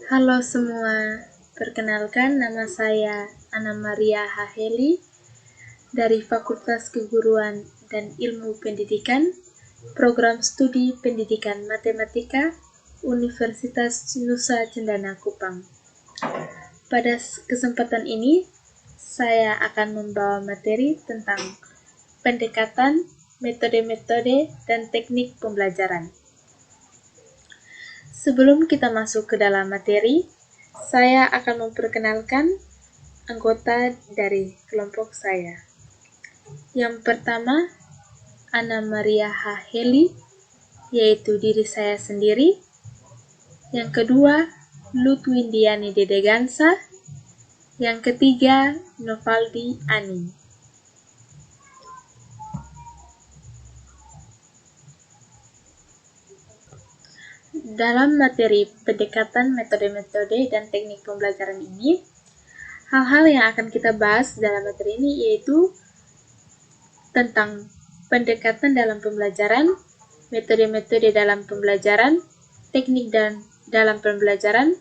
Halo semua, perkenalkan nama saya Anna Maria Haheli dari Fakultas Keguruan dan Ilmu Pendidikan, Program Studi Pendidikan Matematika, Universitas Nusa Cendana Kupang. Pada kesempatan ini, saya akan membawa materi tentang pendekatan, metode-metode, dan teknik pembelajaran. Sebelum kita masuk ke dalam materi, saya akan memperkenalkan anggota dari kelompok saya. Yang pertama, Anna Maria Haheli, yaitu diri saya sendiri. Yang kedua, Lutwindiani Dedegansa. Yang ketiga, Novaldi Ani. Dalam materi pendekatan, metode-metode, dan teknik pembelajaran ini, hal-hal yang akan kita bahas dalam materi ini yaitu tentang pendekatan dalam pembelajaran, metode-metode dalam pembelajaran, teknik dalam pembelajaran,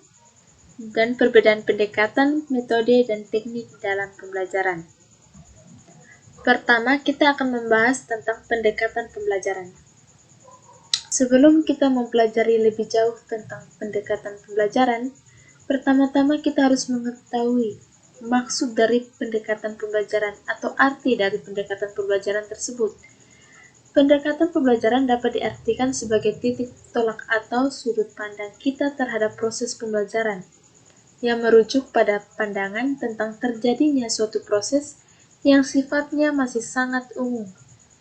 dan perbedaan pendekatan, metode, dan teknik dalam pembelajaran. Pertama, kita akan membahas tentang pendekatan pembelajaran. Sebelum kita mempelajari lebih jauh tentang pendekatan pembelajaran, pertama-tama kita harus mengetahui maksud dari pendekatan pembelajaran atau arti dari pendekatan pembelajaran tersebut. Pendekatan pembelajaran dapat diartikan sebagai titik tolak atau sudut pandang kita terhadap proses pembelajaran yang merujuk pada pandangan tentang terjadinya suatu proses yang sifatnya masih sangat umum,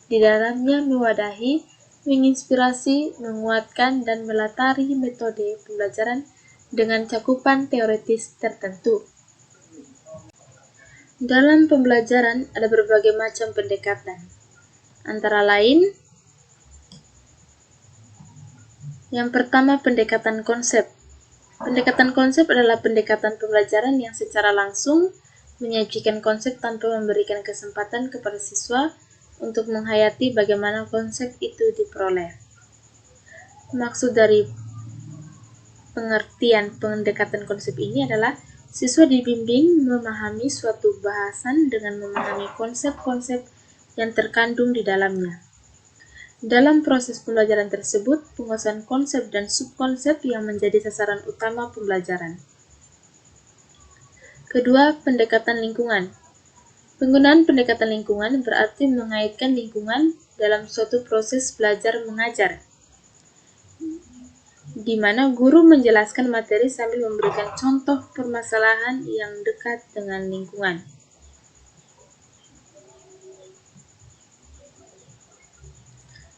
di dalamnya mewadahi, menginspirasi, menguatkan, dan melatari metode pembelajaran dengan cakupan teoritis tertentu. Dalam pembelajaran ada berbagai macam pendekatan, antara lain yang pertama pendekatan konsep. Pendekatan konsep adalah pendekatan pembelajaran yang secara langsung menyajikan konsep tanpa memberikan kesempatan kepada siswa untuk menghayati bagaimana konsep itu diperoleh. Maksud dari pengertian pendekatan konsep ini adalah siswa dibimbing memahami suatu bahasan dengan memahami konsep-konsep yang terkandung di dalamnya. Dalam proses pembelajaran tersebut, penguasaan konsep dan subkonsep yang menjadi sasaran utama pembelajaran. Kedua, pendekatan lingkungan. Penggunaan pendekatan lingkungan berarti mengaitkan lingkungan dalam suatu proses belajar mengajar, di mana guru menjelaskan materi sambil memberikan contoh permasalahan yang dekat dengan lingkungan.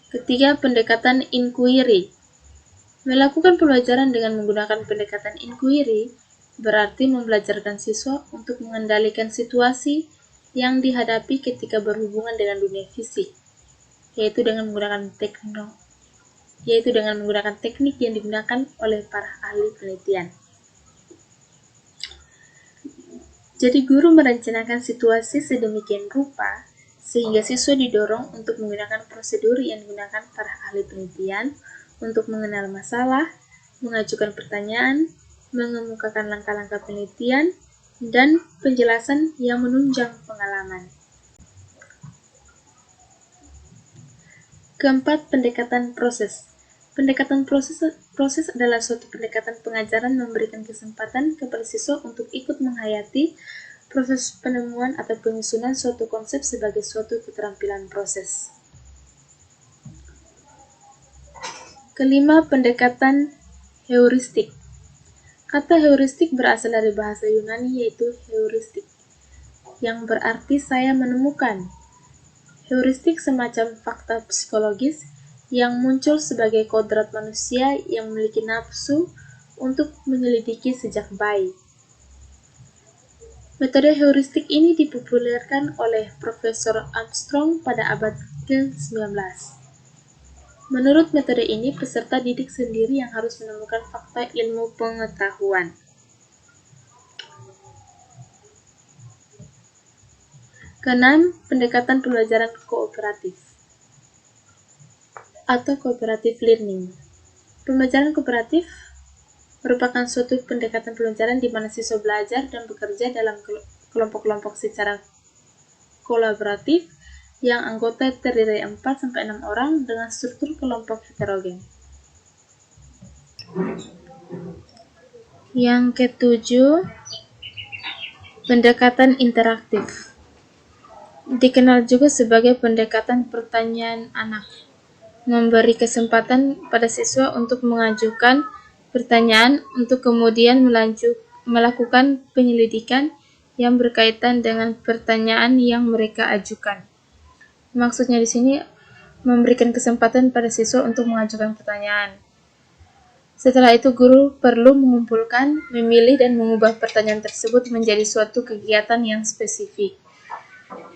Ketiga, pendekatan inquiry. Melakukan pembelajaran dengan menggunakan pendekatan inquiry berarti membelajarkan siswa untuk mengendalikan situasi yang dihadapi ketika berhubungan dengan dunia fisik, yaitu dengan menggunakan teknik yang digunakan oleh para ahli penelitian. Jadi guru merencanakan situasi sedemikian rupa sehingga siswa didorong untuk menggunakan prosedur yang digunakan para ahli penelitian untuk mengenal masalah, mengajukan pertanyaan, mengemukakan langkah-langkah penelitian, dan penjelasan yang menunjang pengalaman. Keempat, pendekatan proses. Pendekatan proses adalah suatu pendekatan pengajaran memberikan kesempatan kepada siswa untuk ikut menghayati proses penemuan atau penyusunan suatu konsep sebagai suatu keterampilan proses. Kelima, pendekatan heuristik. Kata heuristik berasal dari bahasa Yunani yaitu heuristik, yang berarti saya menemukan. Heuristik semacam fakta psikologis yang muncul sebagai kodrat manusia yang memiliki nafsu untuk menyelidiki sejak bayi. Metode heuristik ini dipopulerkan oleh Profesor Armstrong pada abad ke-19. Menurut metode ini, peserta didik sendiri yang harus menemukan fakta ilmu pengetahuan. Keenam, pendekatan pembelajaran kooperatif atau cooperative learning. Pembelajaran kooperatif merupakan suatu pendekatan pembelajaran di mana siswa belajar dan bekerja dalam kelompok-kelompok secara kolaboratif yang anggota terdiri dari 4-6 orang dengan struktur kelompok heterogen. Yang ketujuh, pendekatan interaktif. Dikenal juga sebagai pendekatan pertanyaan anak. Memberi kesempatan pada siswa untuk mengajukan pertanyaan untuk kemudian melakukan penyelidikan yang berkaitan dengan pertanyaan yang mereka ajukan. Maksudnya di sini memberikan kesempatan pada siswa untuk mengajukan pertanyaan. Setelah itu guru perlu mengumpulkan, memilih dan mengubah pertanyaan tersebut menjadi suatu kegiatan yang spesifik.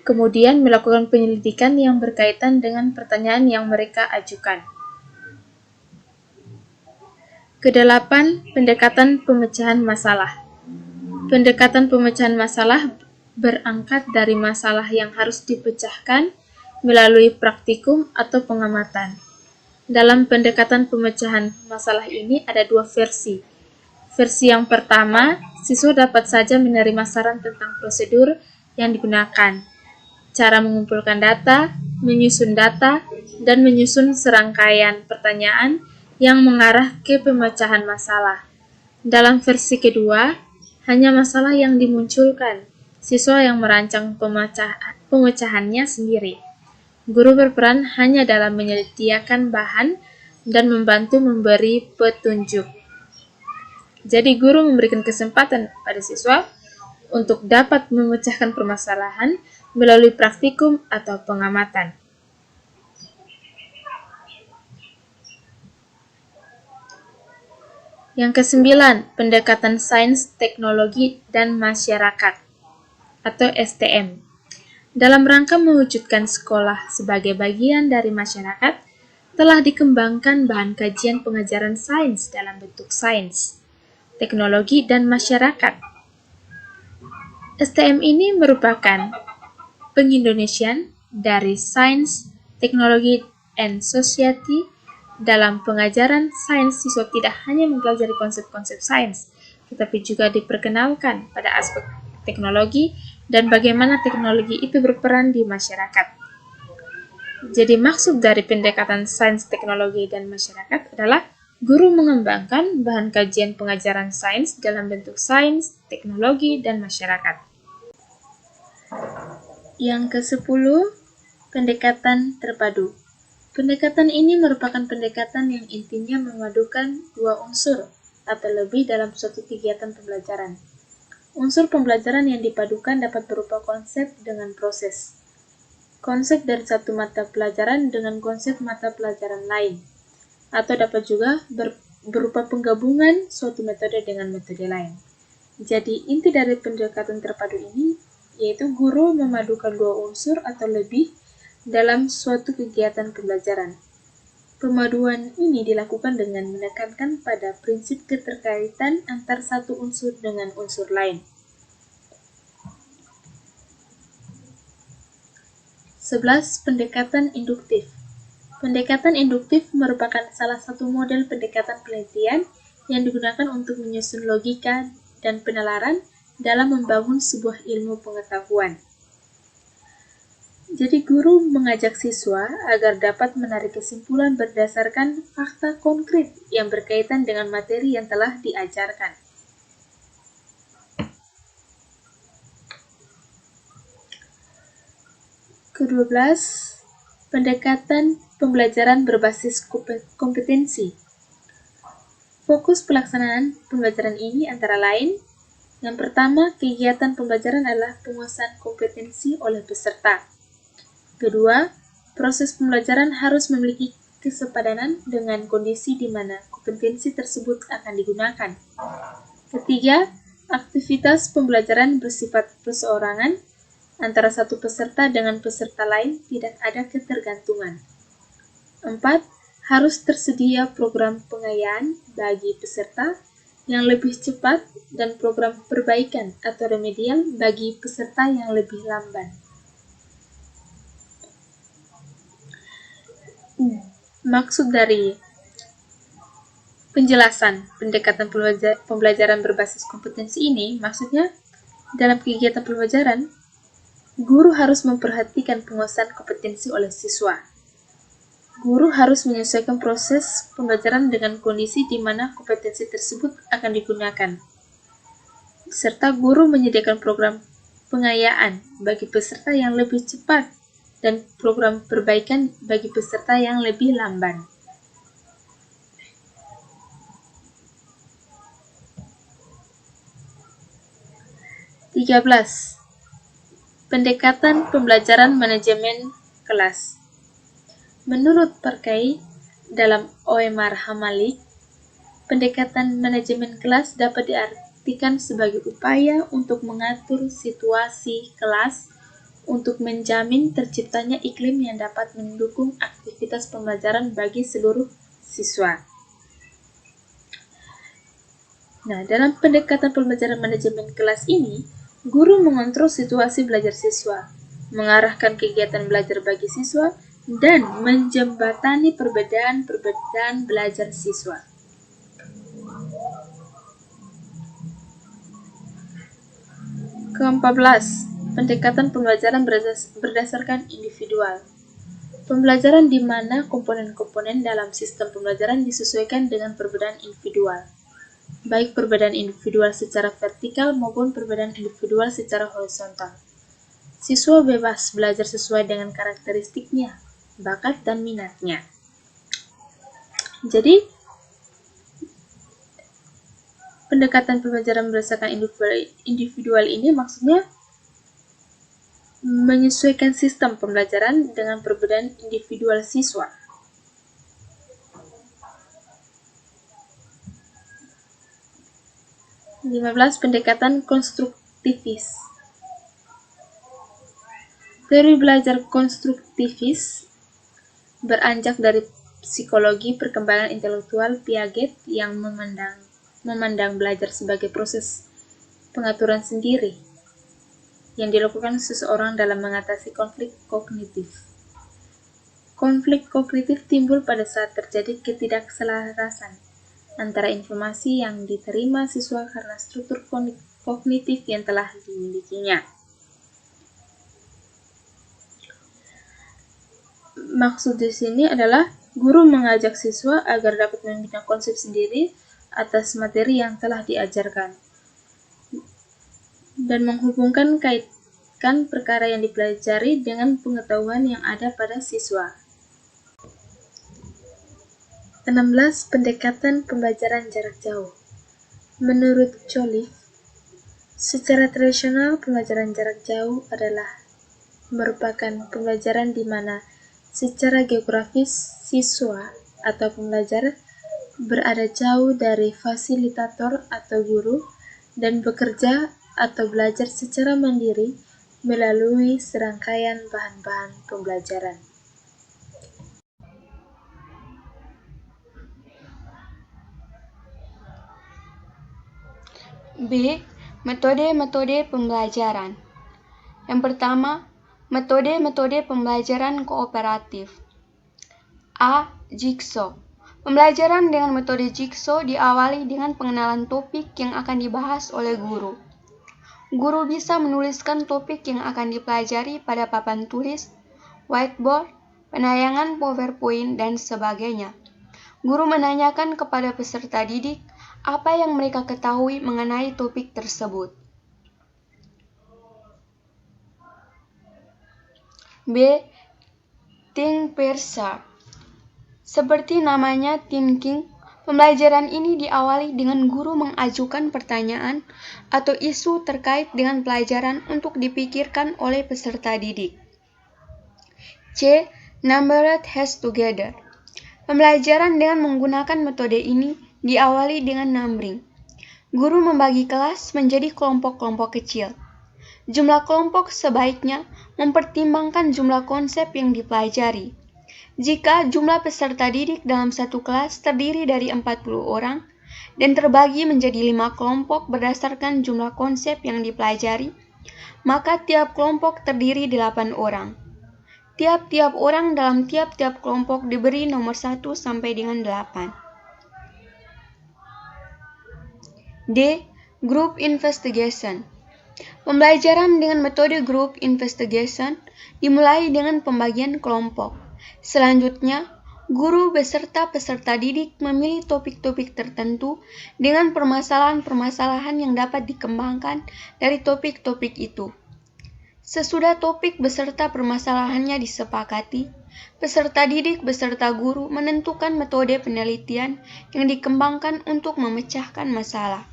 Kemudian melakukan penyelidikan yang berkaitan dengan pertanyaan yang mereka ajukan. Kedelapan, pendekatan pemecahan masalah. Pendekatan pemecahan masalah berangkat dari masalah yang harus dipecahkan melalui praktikum atau pengamatan. Dalam pendekatan pemecahan masalah ini ada dua versi. Versi yang pertama, siswa dapat saja menerima saran tentang prosedur yang digunakan, cara mengumpulkan data, dan menyusun serangkaian pertanyaan yang mengarah ke pemecahan masalah. Dalam versi kedua, hanya masalah yang dimunculkan, siswa yang merancang pemecahannya sendiri. Guru berperan hanya dalam menyediakan bahan dan membantu memberi petunjuk. Jadi guru memberikan kesempatan pada siswa untuk dapat memecahkan permasalahan melalui praktikum atau pengamatan. Yang kesembilan, pendekatan sains, teknologi, dan masyarakat atau STM. Dalam rangka mewujudkan sekolah sebagai bagian dari masyarakat, telah dikembangkan bahan kajian pengajaran sains dalam bentuk sains, teknologi, dan masyarakat. STM ini merupakan pengindonesian dari Science, Technology, and Society. Dalam pengajaran sains, siswa tidak hanya mempelajari konsep-konsep sains, tetapi juga diperkenalkan pada aspek teknologi dan bagaimana teknologi itu berperan di masyarakat. Jadi maksud dari pendekatan sains, teknologi, dan masyarakat adalah guru mengembangkan bahan kajian pengajaran sains dalam bentuk sains, teknologi, dan masyarakat. Yang ke-10, pendekatan terpadu. Pendekatan ini merupakan pendekatan yang intinya memadukan dua unsur atau lebih dalam suatu kegiatan pembelajaran. Unsur pembelajaran yang dipadukan dapat berupa konsep dengan proses. Konsep dari satu mata pelajaran dengan konsep mata pelajaran lain. Atau dapat juga berupa penggabungan suatu metode dengan metode lain. Jadi inti dari pendekatan terpadu ini yaitu guru memadukan dua unsur atau lebih dalam suatu kegiatan pembelajaran. Pemaduan ini dilakukan dengan menekankan pada prinsip keterkaitan antar satu unsur dengan unsur lain. 11. Pendekatan induktif. Pendekatan induktif merupakan salah satu model pendekatan penelitian yang digunakan untuk menyusun logika dan penalaran dalam membangun sebuah ilmu pengetahuan. Jadi guru mengajak siswa agar dapat menarik kesimpulan berdasarkan fakta konkret yang berkaitan dengan materi yang telah diajarkan. Ke-12, pendekatan pembelajaran berbasis kompetensi. Fokus pelaksanaan pembelajaran ini antara lain, yang pertama, kegiatan pembelajaran adalah penguasaan kompetensi oleh peserta. Kedua, proses pembelajaran harus memiliki kesepadanan dengan kondisi di mana kompetensi tersebut akan digunakan. Ketiga, aktivitas pembelajaran bersifat perseorangan, antara satu peserta dengan peserta lain tidak ada ketergantungan. 4. Harus tersedia program pengayaan bagi peserta yang lebih cepat dan program perbaikan atau remedial bagi peserta yang lebih lamban. Maksud dari Penjelasan pendekatan pembelajaran berbasis kompetensi ini maksudnya dalam kegiatan pembelajaran, guru harus memperhatikan penguasaan kompetensi oleh siswa. Guru harus menyesuaikan proses pembelajaran dengan kondisi di mana kompetensi tersebut akan digunakan. Serta guru menyediakan program pengayaan bagi peserta yang lebih cepat dan program perbaikan bagi peserta yang lebih lamban. Pendekatan pembelajaran manajemen kelas. Menurut Parkey dalam OMR Hamalik, pendekatan manajemen kelas dapat diartikan sebagai upaya untuk mengatur situasi kelas untuk menjamin terciptanya iklim yang dapat mendukung aktivitas pembelajaran bagi seluruh siswa. Nah, dalam pendekatan pembelajaran manajemen kelas ini, guru mengontrol situasi belajar siswa, mengarahkan kegiatan belajar bagi siswa, dan menjembatani perbedaan belajar siswa. Ke-14, pendekatan pembelajaran berdasarkan individual. Pembelajaran di mana komponen-komponen dalam sistem pembelajaran disesuaikan dengan perbedaan individual, baik perbedaan individual secara vertikal maupun perbedaan individual secara horizontal. Siswa bebas belajar sesuai dengan karakteristiknya, bakat, dan minatnya. Jadi, pendekatan pembelajaran berdasarkan individual ini maksudnya menyesuaikan sistem pembelajaran dengan perbedaan individual siswa. Pendekatan konstruktivis. Teori belajar konstruktivis beranjak dari psikologi perkembangan intelektual Piaget yang memandang belajar sebagai proses pengaturan sendiri yang dilakukan seseorang dalam mengatasi konflik kognitif. Konflik kognitif timbul pada saat terjadi ketidakselarasan antara informasi yang diterima siswa karena struktur kognitif yang telah dimilikinya. Maksud di sini adalah guru mengajak siswa agar dapat membina konsep sendiri atas materi yang telah diajarkan dan menghubungkan kaitkan perkara yang dipelajari dengan pengetahuan yang ada pada siswa. 16. Pendekatan pembelajaran jarak jauh. Menurut Joliffe, secara tradisional pembelajaran jarak jauh merupakan pembelajaran di mana secara geografis siswa atau pembelajar berada jauh dari fasilitator atau guru dan bekerja atau belajar secara mandiri melalui serangkaian bahan-bahan pembelajaran. B. Metode-metode pembelajaran. Yang pertama, metode-metode pembelajaran kooperatif. A. Jigsaw. Pembelajaran dengan metode jigsaw diawali dengan pengenalan topik yang akan dibahas oleh guru. Guru bisa menuliskan topik yang akan dipelajari pada papan tulis, whiteboard, penayangan PowerPoint, dan sebagainya. Guru menanyakan kepada peserta didik apa yang mereka ketahui mengenai topik tersebut. B. Think Pair Sharp. Seperti namanya thinking, pembelajaran ini diawali dengan guru mengajukan pertanyaan atau isu terkait dengan pelajaran untuk dipikirkan oleh peserta didik. C. Numbered Heads Together. Pembelajaran dengan menggunakan metode ini diawali dengan numbering. Guru membagi kelas menjadi kelompok-kelompok kecil. Jumlah kelompok sebaiknya mempertimbangkan jumlah konsep yang dipelajari. Jika jumlah peserta didik dalam satu kelas terdiri dari 40 orang dan terbagi menjadi 5 kelompok berdasarkan jumlah konsep yang dipelajari, maka tiap kelompok terdiri 8 orang. Tiap-tiap orang dalam tiap-tiap kelompok diberi nomor 1 sampai dengan 8. D. Group investigation. Pembelajaran dengan metode group investigation dimulai dengan pembagian kelompok. Selanjutnya, guru beserta peserta didik memilih topik-topik tertentu dengan permasalahan-permasalahan yang dapat dikembangkan dari topik-topik itu. Sesudah topik beserta permasalahannya disepakati, peserta didik beserta guru menentukan metode penelitian yang dikembangkan untuk memecahkan masalah.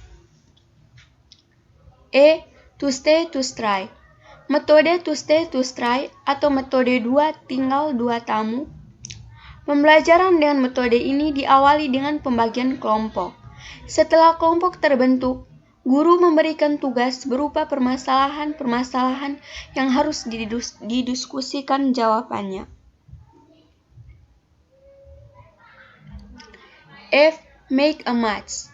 E. To stay to try. Metode to stay to try atau metode 2 tinggal 2 tamu. Pembelajaran dengan metode ini diawali dengan pembagian kelompok. Setelah kelompok terbentuk, guru memberikan tugas berupa permasalahan-permasalahan yang harus didiskusikan jawabannya. F. Make a match.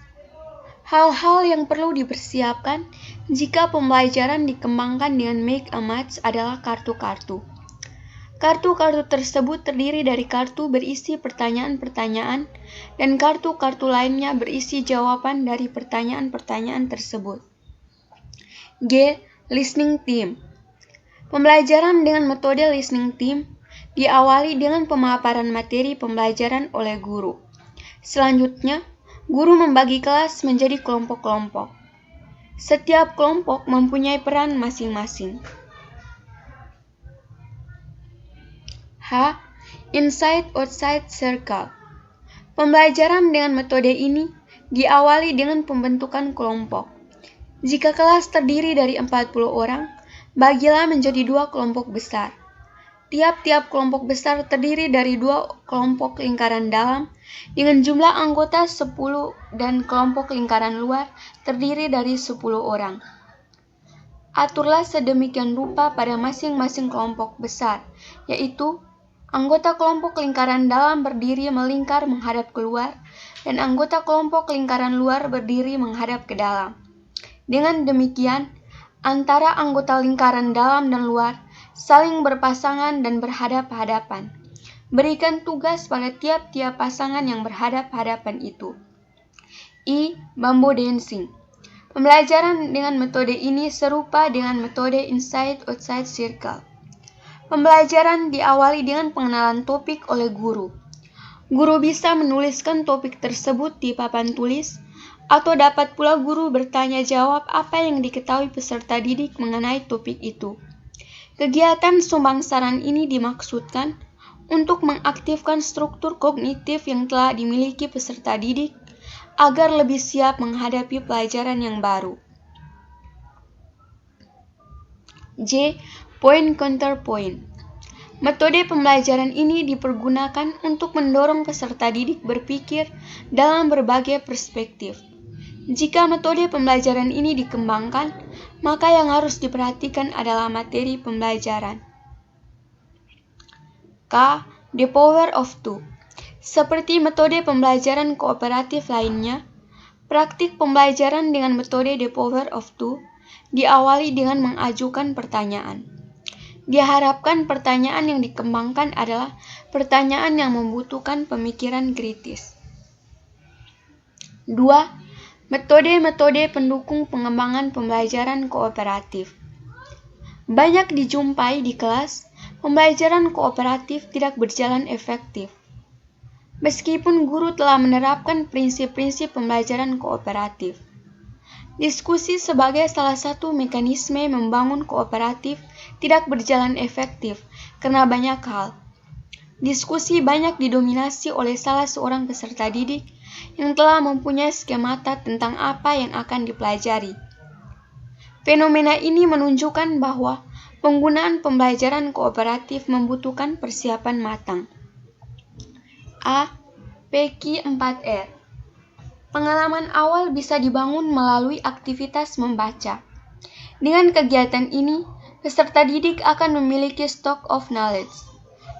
Hal-hal yang perlu dipersiapkan jika pembelajaran dikembangkan dengan make a match adalah kartu-kartu. Kartu-kartu tersebut terdiri dari kartu berisi pertanyaan-pertanyaan dan kartu-kartu lainnya berisi jawaban dari pertanyaan-pertanyaan tersebut. G. Listening team. Pembelajaran dengan metode listening team diawali dengan pemaparan materi pembelajaran oleh guru. Selanjutnya, guru membagi kelas menjadi kelompok-kelompok. Setiap kelompok mempunyai peran masing-masing. H. Inside-outside circle. Pembelajaran dengan metode ini diawali dengan pembentukan kelompok. Jika kelas terdiri dari 40 orang, bagilah menjadi 2 kelompok besar. Tiap-tiap kelompok besar terdiri dari 2 kelompok lingkaran dalam dengan jumlah anggota 10 dan kelompok lingkaran luar terdiri dari 10 orang. Aturlah sedemikian rupa pada masing-masing kelompok besar, yaitu anggota kelompok lingkaran dalam berdiri melingkar menghadap keluar dan anggota kelompok lingkaran luar berdiri menghadap ke dalam. Dengan demikian, antara anggota lingkaran dalam dan luar saling berpasangan dan berhadap-hadapan. Berikan tugas pada tiap-tiap pasangan yang berhadap-hadapan itu. I. Bamboo dancing. Pembelajaran dengan metode ini serupa dengan metode inside-outside circle. Pembelajaran diawali dengan pengenalan topik oleh guru. Guru bisa menuliskan topik tersebut di papan tulis, atau dapat pula guru bertanya jawab apa yang diketahui peserta didik mengenai topik itu. Kegiatan sumbangsaran ini dimaksudkan untuk mengaktifkan struktur kognitif yang telah dimiliki peserta didik agar lebih siap menghadapi pelajaran yang baru. J. Point counter point. Metode pembelajaran ini dipergunakan untuk mendorong peserta didik berpikir dalam berbagai perspektif. Jika metode pembelajaran ini dikembangkan, maka yang harus diperhatikan adalah materi pembelajaran. K. The power of two. Seperti metode pembelajaran kooperatif lainnya, praktik pembelajaran dengan metode the power of two diawali dengan mengajukan pertanyaan. Diharapkan pertanyaan yang dikembangkan adalah pertanyaan yang membutuhkan pemikiran kritis. 2. Metode-metode pendukung pengembangan pembelajaran kooperatif. Banyak dijumpai di kelas, pembelajaran kooperatif tidak berjalan efektif. Meskipun guru telah menerapkan prinsip-prinsip pembelajaran kooperatif. Diskusi sebagai salah satu mekanisme membangun kooperatif tidak berjalan efektif karena banyak hal. Diskusi banyak didominasi oleh salah seorang peserta didik yang telah mempunyai skemata tentang apa yang akan dipelajari. Fenomena ini menunjukkan bahwa penggunaan pembelajaran kooperatif membutuhkan persiapan matang. A. PQ 4R. Pengalaman awal bisa dibangun melalui aktivitas membaca. Dengan kegiatan ini, peserta didik akan memiliki stock of knowledge.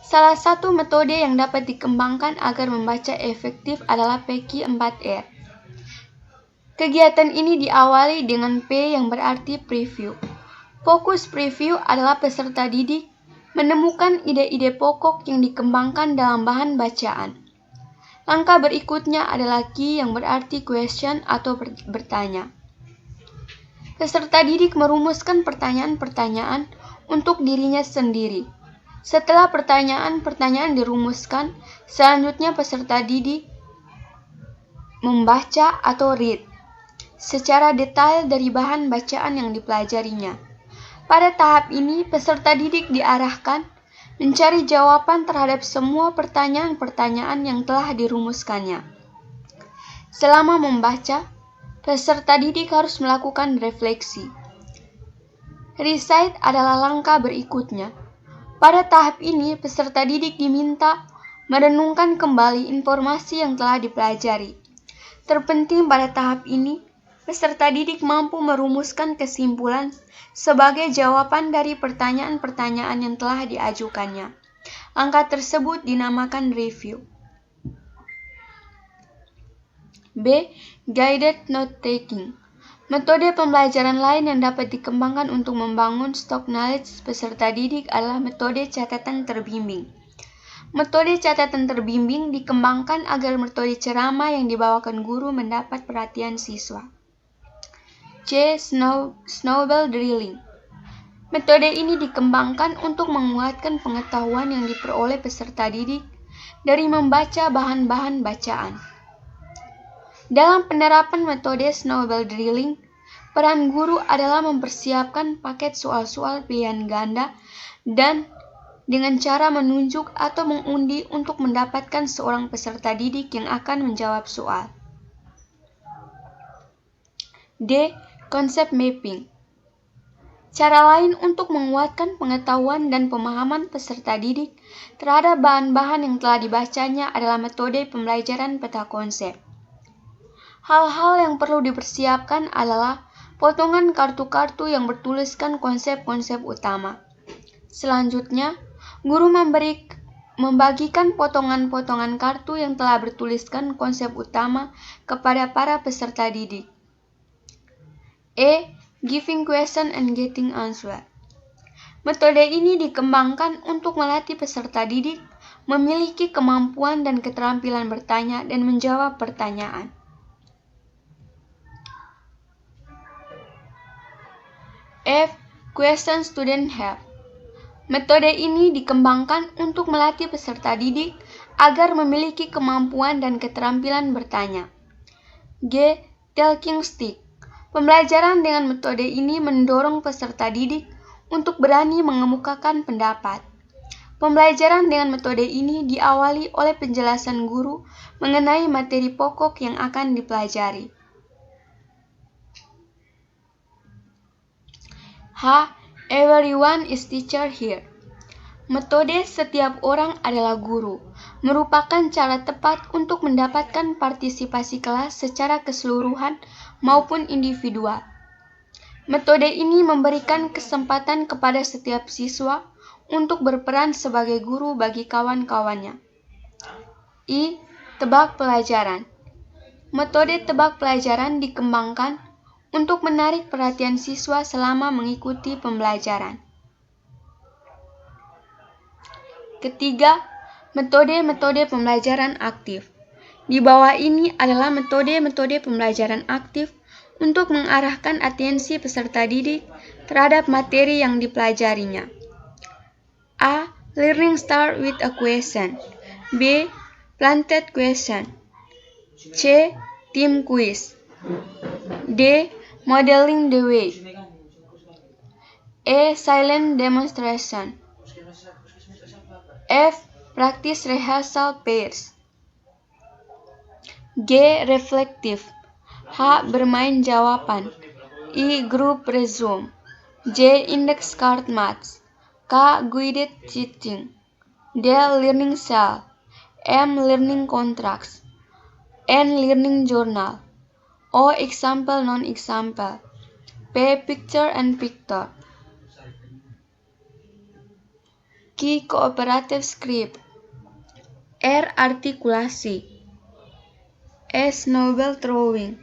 Salah satu metode yang dapat dikembangkan agar membaca efektif adalah PQ 4R. Kegiatan ini diawali dengan P yang berarti preview. Fokus preview adalah peserta didik menemukan ide-ide pokok yang dikembangkan dalam bahan bacaan. Langkah berikutnya adalah Q yang berarti question atau bertanya. Peserta didik merumuskan pertanyaan-pertanyaan untuk dirinya sendiri. Setelah pertanyaan-pertanyaan dirumuskan, selanjutnya peserta didik membaca atau read secara detail dari bahan bacaan yang dipelajarinya. Pada tahap ini, peserta didik diarahkan mencari jawaban terhadap semua pertanyaan-pertanyaan yang telah dirumuskannya. Selama membaca, peserta didik harus melakukan refleksi. Recite adalah langkah berikutnya. Pada tahap ini, peserta didik diminta merenungkan kembali informasi yang telah dipelajari. Terpenting pada tahap ini, peserta didik mampu merumuskan kesimpulan sebagai jawaban dari pertanyaan-pertanyaan yang telah diajukannya. Langkah tersebut dinamakan review. B. Guided note-taking. Metode pembelajaran lain yang dapat dikembangkan untuk membangun stok knowledge peserta didik adalah metode catatan terbimbing. Metode catatan terbimbing dikembangkan agar metode ceramah yang dibawakan guru mendapat perhatian siswa. C. Snowball drilling. Metode ini dikembangkan untuk menguatkan pengetahuan yang diperoleh peserta didik dari membaca bahan-bahan bacaan. Dalam penerapan metode snowball drilling, peran guru adalah mempersiapkan paket soal-soal pilihan ganda dan dengan cara menunjuk atau mengundi untuk mendapatkan seorang peserta didik yang akan menjawab soal. D. Concept mapping. Cara lain untuk menguatkan pengetahuan dan pemahaman peserta didik terhadap bahan-bahan yang telah dibacanya adalah metode pembelajaran peta konsep. Hal-hal yang perlu dipersiapkan adalah potongan kartu-kartu yang bertuliskan konsep-konsep utama. Selanjutnya, guru membagikan potongan-potongan kartu yang telah bertuliskan konsep utama kepada para peserta didik. E. Giving question and getting answer. Metode ini dikembangkan untuk melatih peserta didik memiliki kemampuan dan keterampilan bertanya dan menjawab pertanyaan. F. Question student have. Metode ini dikembangkan untuk melatih peserta didik agar memiliki kemampuan dan keterampilan bertanya. G. Talking stick. Pembelajaran dengan metode ini mendorong peserta didik untuk berani mengemukakan pendapat. Pembelajaran dengan metode ini diawali oleh penjelasan guru mengenai materi pokok yang akan dipelajari. H. Everyone is teacher here. Metode setiap orang adalah guru merupakan cara tepat untuk mendapatkan partisipasi kelas secara keseluruhan maupun individual. Metode ini memberikan kesempatan kepada setiap siswa untuk berperan sebagai guru bagi kawan-kawannya. I. Tebak pelajaran. Metode tebak pelajaran dikembangkan untuk menarik perhatian siswa selama mengikuti pembelajaran. Ketiga, metode-metode pembelajaran aktif. Di bawah ini adalah metode-metode pembelajaran aktif untuk mengarahkan atensi peserta didik terhadap materi yang dipelajarinya. A. Learning start with a question. B. Planted question. C. Team quiz. D. Modeling the way. E. Silent demonstration. F. Practice rehearsal pairs. G. Reflective. H. Bermain jawaban. I. Group resume. J. Index card maths. K. Guided teaching. D. Learning cell. M. Learning contracts. N. Learning journal. O. Example non-example. P. Picture and picture. Q. Cooperative script. R. Artikulasi. S. Snowball throwing.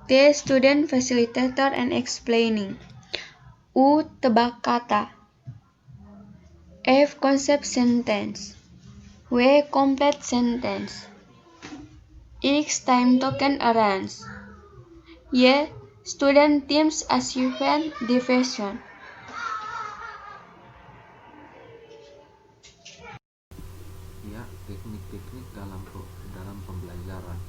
T. Student facilitator and explaining. U. Tebak kata. F. Concept sentence. W. Complete sentence. X. Time token arrange. Y. Student teams achievement division. Ya, teknik-teknik dalam pembelajaran.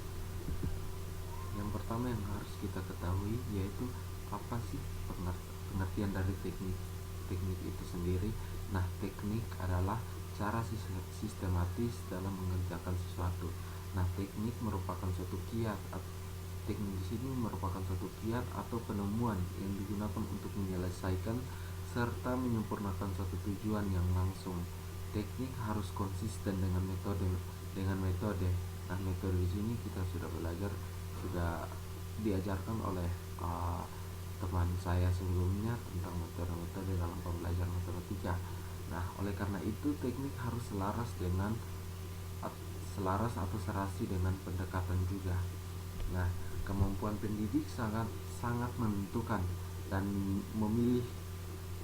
Yang pertama yang harus kita ketahui yaitu apa sih pengertian dari teknik itu sendiri. Nah, teknik adalah cara sistematis dalam mengerjakan sesuatu. Nah, teknik merupakan suatu kiat. Teknik di sini merupakan suatu kiat atau penemuan yang digunakan untuk menyelesaikan serta menyempurnakan suatu tujuan yang langsung. Teknik harus konsisten dengan metode. Nah, metode di sini kita sudah belajar, sudah diajarkan oleh teman saya sebelumnya tentang metode-metode dalam pembelajaran matematika. Nah, oleh karena itu teknik harus selaras atau serasi dengan pendekatan juga. Nah, kemampuan pendidik sangat menentukan dan memilih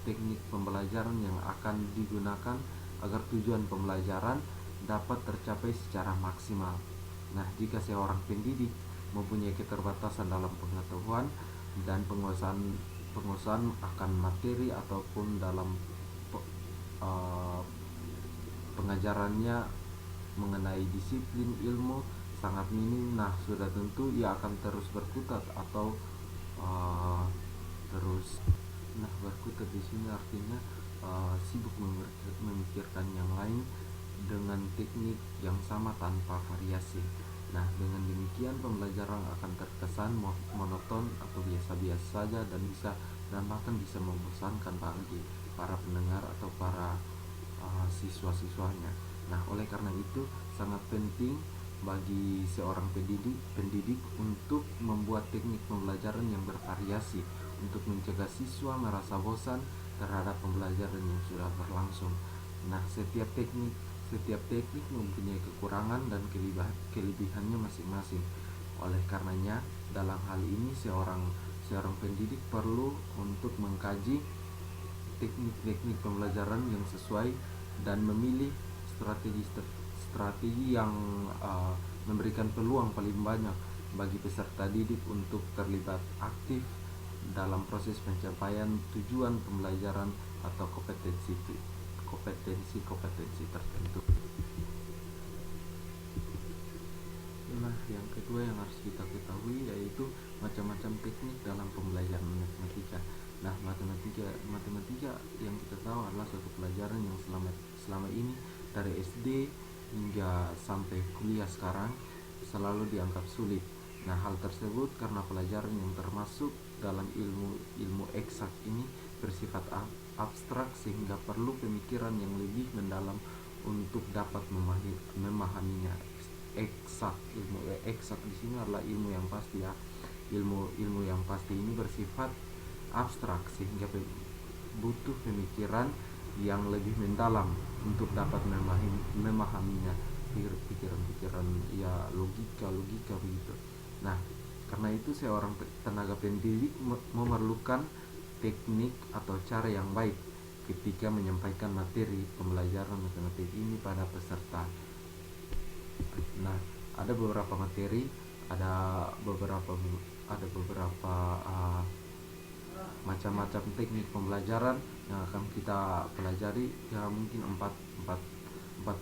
teknik pembelajaran yang akan digunakan agar tujuan pembelajaran dapat tercapai secara maksimal. Nah, jika seorang pendidik mempunyai keterbatasan dalam pengetahuan dan penguasaan akan materi ataupun dalam pengajarannya mengenai disiplin ilmu sangat minim, nah sudah tentu ia akan terus berkutat atau berkutat di sini artinya sibuk memikirkan yang lain dengan teknik yang sama tanpa variasi. Nah, dengan demikian pembelajaran akan terkesan monoton atau biasa-biasa saja dan bahkan bisa membosankan bagi para pendengar atau para siswa-siswanya. Nah, oleh karena itu sangat penting bagi seorang pendidik untuk membuat teknik pembelajaran yang bervariasi untuk mencegah siswa merasa bosan terhadap pembelajaran yang sudah berlangsung. Nah, setiap teknik mempunyai kekurangan dan kelebihannya masing-masing. Oleh karenanya, dalam hal ini seorang pendidik perlu untuk mengkaji teknik-teknik pembelajaran yang sesuai dan memilih strategi yang memberikan peluang paling banyak bagi peserta didik untuk terlibat aktif dalam proses pencapaian tujuan pembelajaran atau kompetensi tertentu. Nah, yang kedua yang harus kita ketahui yaitu macam-macam teknik dalam pembelajaran matematika. Nah, matematika yang kita tahu adalah suatu pelajaran yang selama ini dari SD hingga sampai kuliah sekarang selalu dianggap sulit. Nah, hal tersebut karena pelajaran yang termasuk dalam ilmu eksak ini bersifat abstrak sehingga perlu pemikiran yang lebih mendalam untuk dapat memahaminya. Ilmu eksak di sini adalah ilmu yang pasti ya. Ilmu yang pasti ini bersifat abstrak sehingga butuh pemikiran yang lebih mendalam untuk dapat memahaminya, pikiran ya logika begitu. Nah, karena itu seorang tenaga pendidik memerlukan teknik atau cara yang baik ketika menyampaikan materi pembelajaran matematika ini pada peserta. Nah, ada beberapa materi, ada beberapa macam-macam teknik pembelajaran yang akan kita pelajari, ya mungkin empat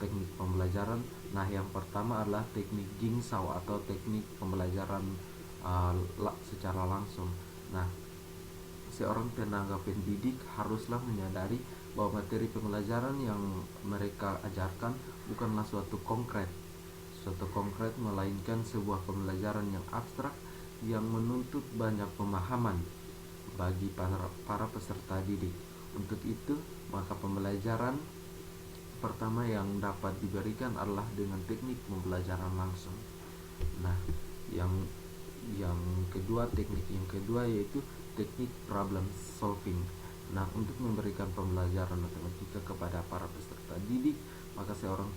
teknik pembelajaran. Nah, yang pertama adalah teknik Jigsaw atau teknik pembelajaran secara langsung. Nah, seorang tenaga pendidik haruslah menyadari bahwa materi pembelajaran yang mereka ajarkan bukanlah suatu konkret, melainkan sebuah pembelajaran yang abstrak yang menuntut banyak pemahaman bagi para peserta didik. Untuk itu, maka pembelajaran pertama yang dapat diberikan adalah dengan teknik pembelajaran langsung. Nah, teknik yang kedua yaitu teknik problem solving. Nah, untuk memberikan pembelajaran matematika kepada para peserta didik, maka seorang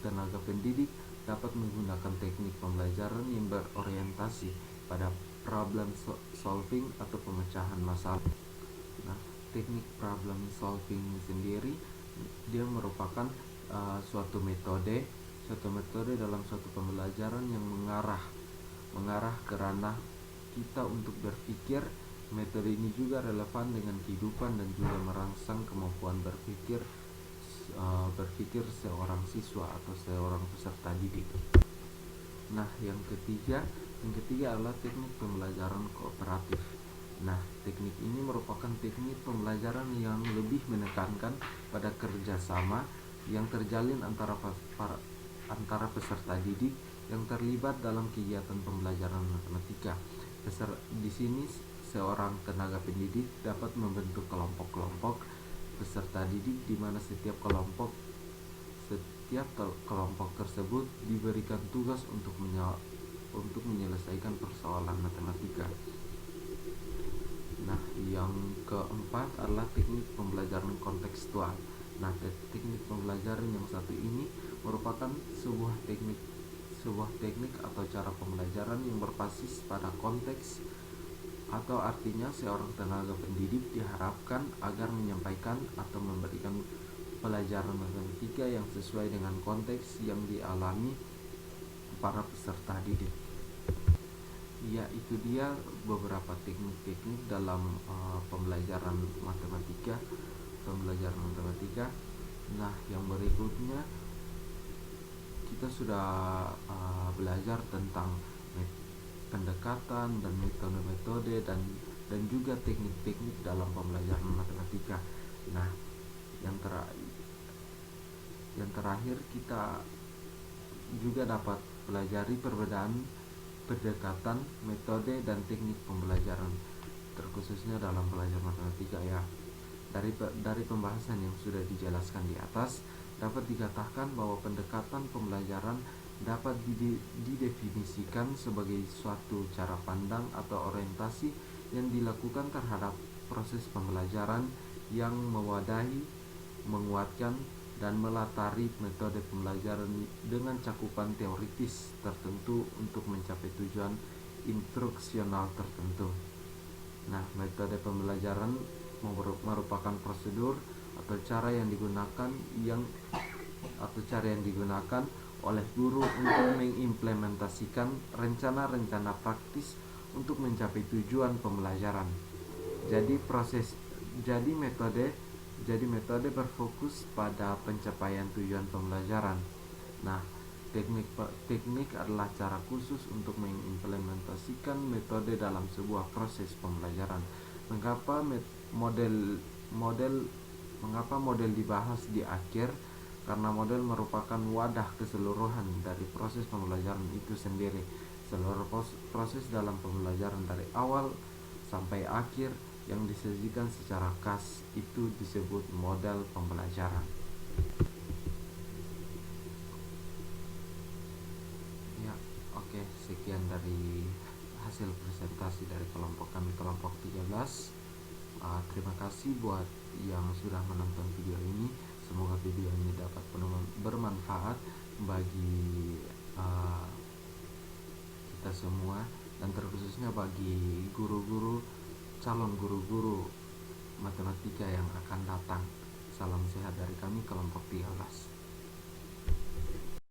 tenaga pendidik dapat menggunakan teknik pembelajaran yang berorientasi pada problem solving atau pemecahan masalah. Nah, teknik problem solving sendiri dia merupakan suatu metode dalam suatu pembelajaran yang mengarah ke ranah kita untuk berpikir. Metode ini juga relevan dengan kehidupan dan juga merangsang kemampuan berpikir seorang siswa atau seorang peserta didik. Nah, yang ketiga adalah teknik pembelajaran kooperatif. Nah, teknik ini merupakan teknik pembelajaran yang lebih menekankan pada kerjasama yang terjalin antara peserta didik yang terlibat dalam kegiatan pembelajaran matematika. Di sini seorang tenaga pendidik dapat membentuk kelompok-kelompok peserta didik di mana setiap kelompok tersebut diberikan tugas untuk menyelesaikan persoalan matematika. Nah, yang keempat adalah teknik pembelajaran kontekstual. Nah, teknik pembelajaran yang satu ini merupakan sebuah teknik atau cara pembelajaran yang berbasis pada konteks, atau artinya seorang tenaga pendidik diharapkan agar menyampaikan atau memberikan pelajaran matematika yang sesuai dengan konteks yang dialami para peserta didik. Ya, itu dia beberapa teknik-teknik dalam pembelajaran matematika. Nah, yang berikutnya kita sudah belajar tentang pendekatan dan metode-metode dan juga teknik-teknik dalam pembelajaran matematika. Nah, yang terakhir kita juga dapat pelajari perbedaan pendekatan, metode, dan teknik pembelajaran, terkhususnya dalam pelajaran matematika ya. Dari pembahasan yang sudah dijelaskan di atas, dapat dikatakan bahwa pendekatan pembelajaran dapat didefinisikan sebagai suatu cara pandang atau orientasi yang dilakukan terhadap proses pembelajaran yang mewadahi, menguatkan, dan melatari metode pembelajaran dengan cakupan teoritis tertentu untuk mencapai tujuan instruksional tertentu. Nah, metode pembelajaran merupakan prosedur atau cara yang digunakan oleh guru untuk mengimplementasikan rencana-rencana praktis untuk mencapai tujuan pembelajaran. Jadi metode berfokus pada pencapaian tujuan pembelajaran. Nah, teknik adalah cara khusus untuk mengimplementasikan metode dalam sebuah proses pembelajaran. Mengapa model dibahas di akhir? Karena model merupakan wadah keseluruhan dari proses pembelajaran itu sendiri. Seluruh proses dalam pembelajaran dari awal sampai akhir yang disajikan secara khas itu disebut model pembelajaran. Ya, oke, sekian dari hasil presentasi dari kelompok kami, kelompok 13. Terima kasih buat yang sudah menonton video ini. Semoga video ini dapat bermanfaat bagi kita semua, dan terkhususnya bagi calon guru-guru matematika yang akan datang. Salam sehat dari kami, kelompok 13.